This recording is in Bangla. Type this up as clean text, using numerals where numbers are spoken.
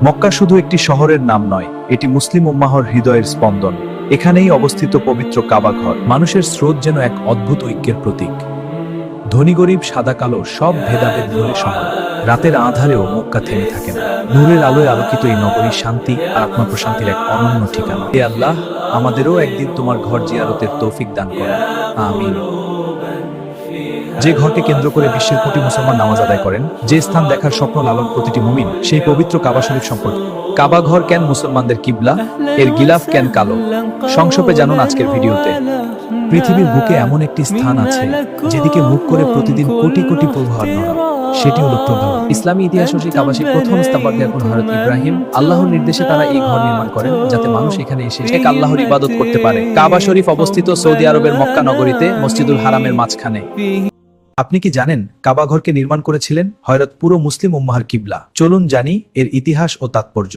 মক্কা শুধু একটি শহরের নাম নয়, এটি মুসলিম উম্মাহর হৃদয়ের স্পন্দন। এখানেই অবস্থিত পবিত্র কাবা ঘর। মানুষের স্রোত যেন এক অদ্ভুত ঐক্যের প্রতীক। ধনী গরিব, সাদা কালো সব ভেদাভেদ ভুলে সমান। রাতের আঁধারেও মক্কা থেমে থাকে না। নূরের আলোয় আলোকিত এই নগরী শান্তি আর আত্মপ্রশান্তির এক অনন্য ঠিকানা। হে আল্লাহ, আমাদেরও একদিন তোমার ঘর জিয়ারতের তৌফিক দান করো, আমিন। যে ঘরকে কেন্দ্র করে বিশ্বের কোটি মুসলমান নামাজ আদায় করেন, যে স্থান দেখার স্বপ্ন লালন প্রতিটি মুমিন, সেই পবিত্র কাবা শরীফ সম্পর্কে। কাবা ঘর কেন মুসলমানদের কিবলা, এর গিলাফ কেন কালো, সংক্ষেপে জানুন আজকের ভিডিওতে। পৃথিবীর বুকে এমন একটি স্থান আছে যেদিকে মুখ করে প্রতিদিন কোটি কোটি প্রভার নড়া, সেটি হলো প্রভাব। ইসলামী ইতিহাস অনুযায়ী কাবাসীর প্রথম স্থাপত্যকার হযরত ইব্রাহিম। আল্লাহর নির্দেশে তারা এই ঘর নির্মাণ করেন যাতে মানুষ এখানে এসে এক আল্লাহর ইবাদত করতে পারে। কাবা শরীফ অবস্থিত সৌদি আরবের মক্কা নগরীতে, মসজিদুল হারামের মাঝখানে। আপনি কি জানেন কাবা ঘরকে নির্মাণ করেছিলেন হযরত পুরো মুসলিম উম্মাহর কিবলা? চলুন জানি এর ইতিহাস ও তাৎপর্য।